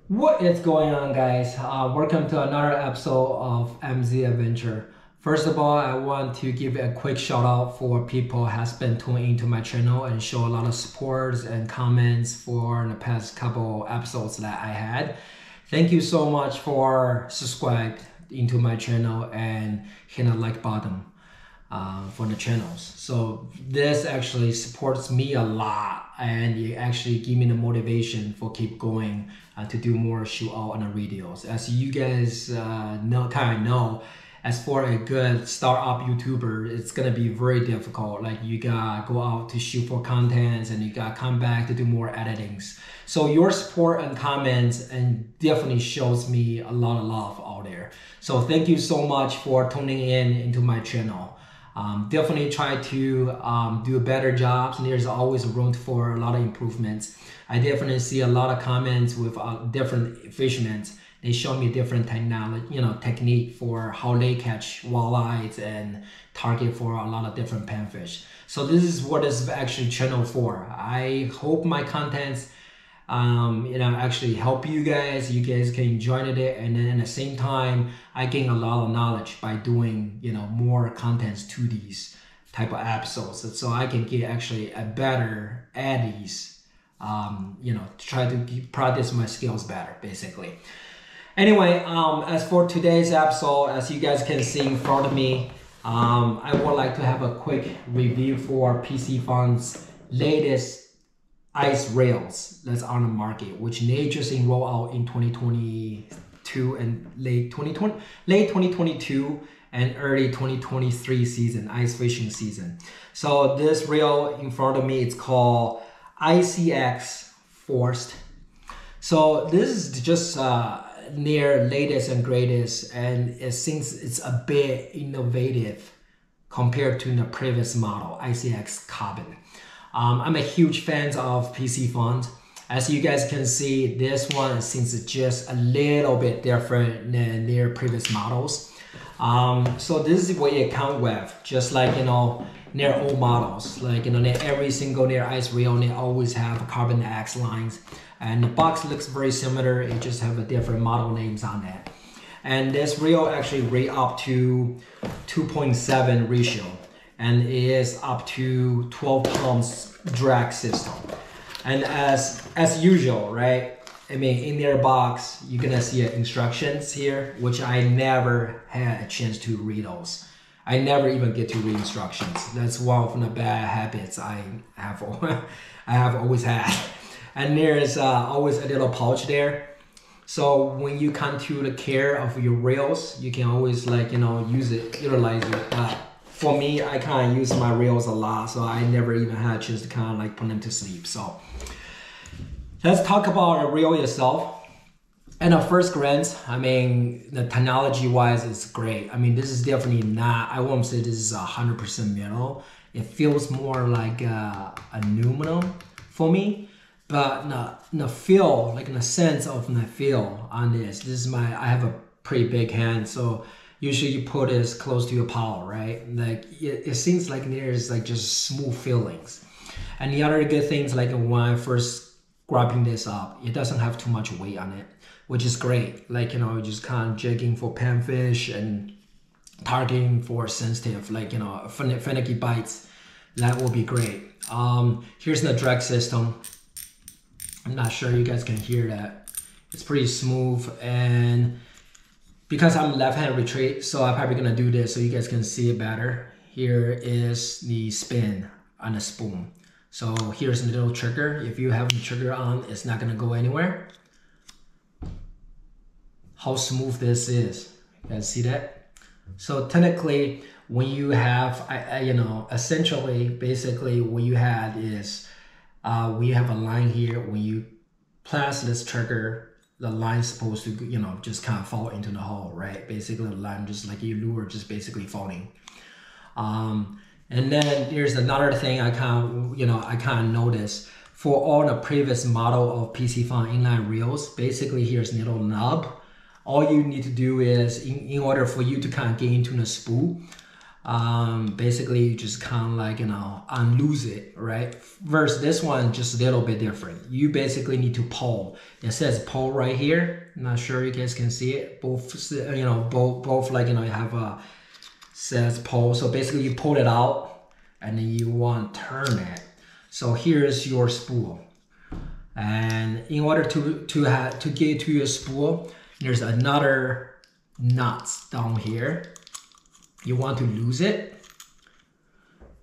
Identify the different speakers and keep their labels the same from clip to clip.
Speaker 1: What is going on, guys? Welcome to another episode of MZ Adventure. First of all, I want to give a quick shout out for people has been tuning into my channel and show a lot of support and comments for the past couple episodes that I had. Thank you so much for subscribing into my channel and hit the like button for the channels. So this actually supports me a lot, and it actually give me the motivation for keep going to do more shoot out on the videos. As you guys know, as for a good startup YouTuber, it's gonna be very difficult. Like you gotta go out to shoot for contents and you gotta come back to do more editings. So your support and comments and definitely shows me a lot of love out there. So thank you so much for tuning in into my channel. Definitely try to do better jobs, and there's always room for a lot of improvements. I definitely see a lot of comments with different fishermen. They show me different technique for how they catch walleyes and target for a lot of different panfish. So this is what is actually channel for. I hope my contents actually help you guys. You guys can enjoy it, and then at the same time I gain a lot of knowledge by doing more contents to these type of episodes, so I can get actually a better at these try to practice my skills better basically. Anyway, as for today's episode, as you guys can see in front of me, I would like to have a quick review for Piscifun's latest ice rails that's on the market, which they just roll out in 2022 and late 2022 and early 2023 season, ice fishing season. So this reel in front of me, it's called ICX Forced. So this is just near latest and greatest, and it seems it's a bit innovative compared to the previous model, ICX Carbon. I'm a huge fan of Piscifun. As you guys can see, this one seems just a little bit different than their previous models. So this is what it comes with, just like their old models. Like every single their ice reel, they always have carbon X lines, and the box looks very similar. It just have a different model names on that. And this reel actually rate up to 2.7 ratio, and it is up to 12 pounds drag system. And as usual, right? I mean, in their box, you're gonna see instructions here, which I never had a chance to read those. I never even get to read instructions. That's one of the bad habits I have always had. And there is always a little pouch there. So when you come to the care of your reels, you can always utilize it. For me, I kind of use my reels a lot, so I never even had a chance to kind of put them to sleep. So let's talk about the reel itself. And at first glance, I mean, the technology wise, it's great. I mean, this is definitely not, I won't say this is 100% metal. It feels more like aluminum for me. But the feel, like the sense of the feel on this is I have a pretty big hand, so usually you put this close to your palm, right? Like it seems like there's just smooth feelings. And the other good things, like when I first grabbing this up, it doesn't have too much weight on it, which is great. Just kind of jigging for panfish and targeting for sensitive, finicky bites. That will be great. Here's the drag system. I'm not sure you guys can hear that. It's pretty smooth, and because I'm left-hand retreat, so I'm probably gonna do this so you guys can see it better. Here is the spin on the spoon. So here's a little trigger. If you have the trigger on, it's not gonna go anywhere. How smooth this is. You guys see that? So technically, when you have, essentially, basically what you had is, we have a line here. When you press this trigger, the line's supposed to, just kind of fall into the hole, right? Basically, the line, just like your lure, just basically falling. And then there's another thing I kind of noticed for all the previous model of Piscifun inline reels. Basically, here's a little knob. All you need to do is, in order for you to kind of get into the spool, Basically you just kind of like, you know, unloose it, right? Versus this one, just a little bit different. You basically need to pull. It says pull right here. I'm not sure you guys can see it. Both, you know, both like, you know, you have a says pull. So basically you pull it out and then you want to turn it. So here's your spool. And in order to get to your spool, there's another nut down here. You want to lose it.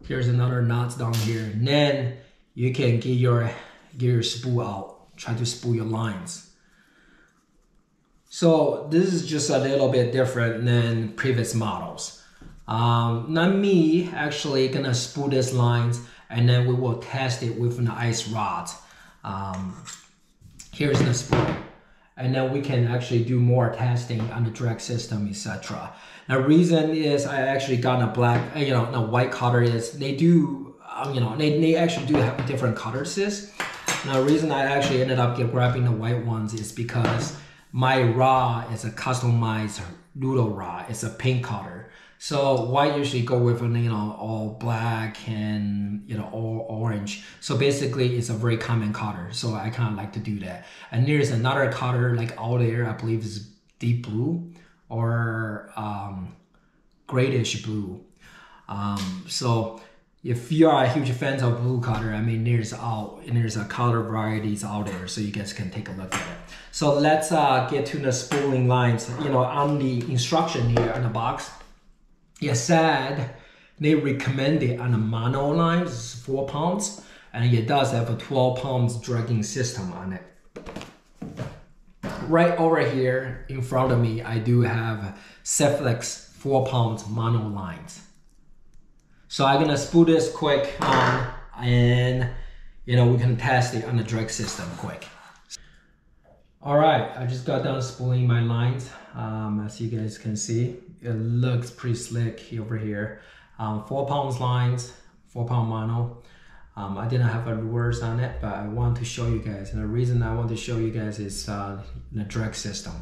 Speaker 1: Here's another nut down here. And then you can get your spool out. Try to spool your lines. So this is just a little bit different than previous models. Not me actually gonna spool these lines, and then we will test it with an ice rod. Here's the spool, and then we can actually do more testing on the drag system, etc. The reason is I actually got a black, you know, a white cutter. Is they do, you know, they actually do have different cutters. Now, the reason I actually ended up grabbing the white ones is because my rod is a customized noodle rod. It's a pink cutter. So white usually go with, you know, all black and, you know, all orange. So basically it's a very common cutter. So I kind of like to do that. And there's another cutter like out there, I believe is deep blue or grayish blue. So if you are a huge fan of blue cutter, I mean, there's a color varieties out there, so you guys can take a look at it. So let's get to the spooling lines. You know, on the instruction here on the box, it said they recommended on the mono lines 4 pounds, and it does have a 12 pounds dragging system on it. Right over here in front of me, I do have Ceplex 4 pounds mono lines. So I'm gonna spool this quick on, and you know, we can test it on the drag system quick. All right, I just got done spooling my lines. As you guys can see, it looks pretty slick over here. 4 pounds lines, 4 pound mono. I didn't have a lures on it, but I want to show you guys. And the reason I want to show you guys is the drag system.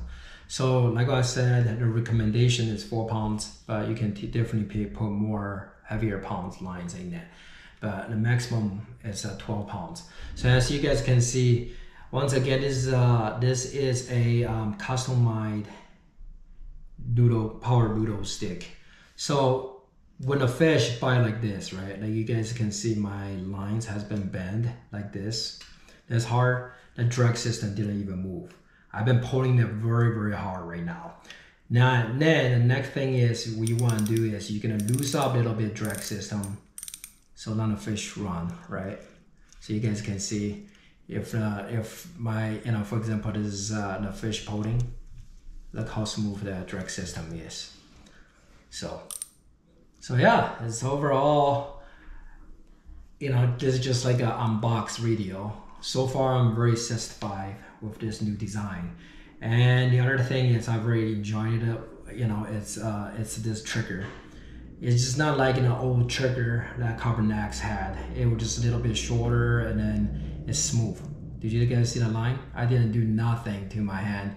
Speaker 1: So like I said, the recommendation is 4 pounds, but you can definitely put more heavier pounds lines in it. But the maximum is 12 pounds. So as you guys can see, once again, this is a customized power noodle stick. So when a fish bite like this, right, like you guys can see my lines has been bent like this. That's hard. The drag system didn't even move. I've been pulling it very, very hard right now. Now, then the next thing is what you want to do is you're gonna loosen up a little bit drag system, so none of fish run, right? So you guys can see if my, you know, for example, this is the fish pulling. Look how smooth the drag system is. So yeah, it's overall, you know, this is just like an unbox video. So far, I'm very satisfied with this new design. And the other thing is I've really enjoyed it. You know, it's this trigger. It's just not like an old trigger that Carbon X had. It was just a little bit shorter and then it's smooth. Did you guys see the line? I didn't do nothing to my hand.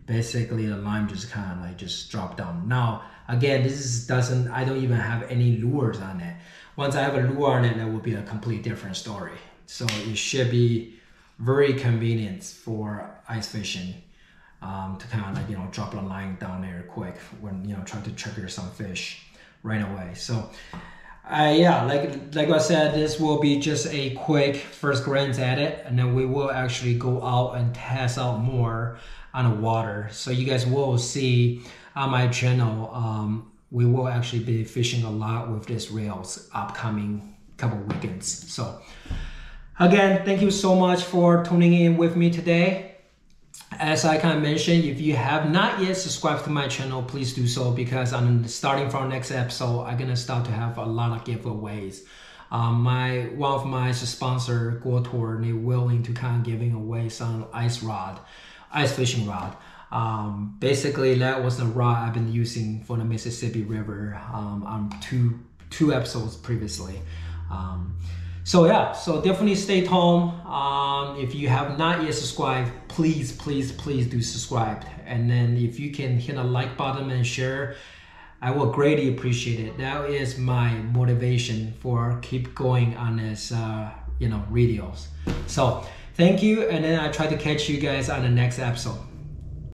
Speaker 1: Basically the line just kind of like just dropped down. Now, again, I don't even have any lures on it. Once I have a lure on it, that will be a complete different story. So it should be very convenient for ice fishing. To kind of like, you know, drop a line down there quick when, you know, trying to trigger some fish right away. So yeah, like I said, this will be just a quick first glance at it, and then we will actually go out and test out more on the water. So you guys will see on my channel, we will actually be fishing a lot with these rails upcoming couple weekends. So again, thank you so much for tuning in with me today. As I kind of mentioned, if you have not yet subscribed to my channel, please do so, because I'm starting from next episode, I'm gonna start to have a lot of giveaways. One of my sponsor, Go Tour, they're willing to kind of giving away some ice fishing rod. Basically, that was the rod I've been using for the Mississippi River on two episodes previously. So yeah, so definitely stay tuned. If you have not yet subscribed, please do subscribe. And then if you can hit a like button and share I will greatly appreciate it. That is my motivation for keep going on this videos. So thank you, and then I try to catch you guys on the next episode.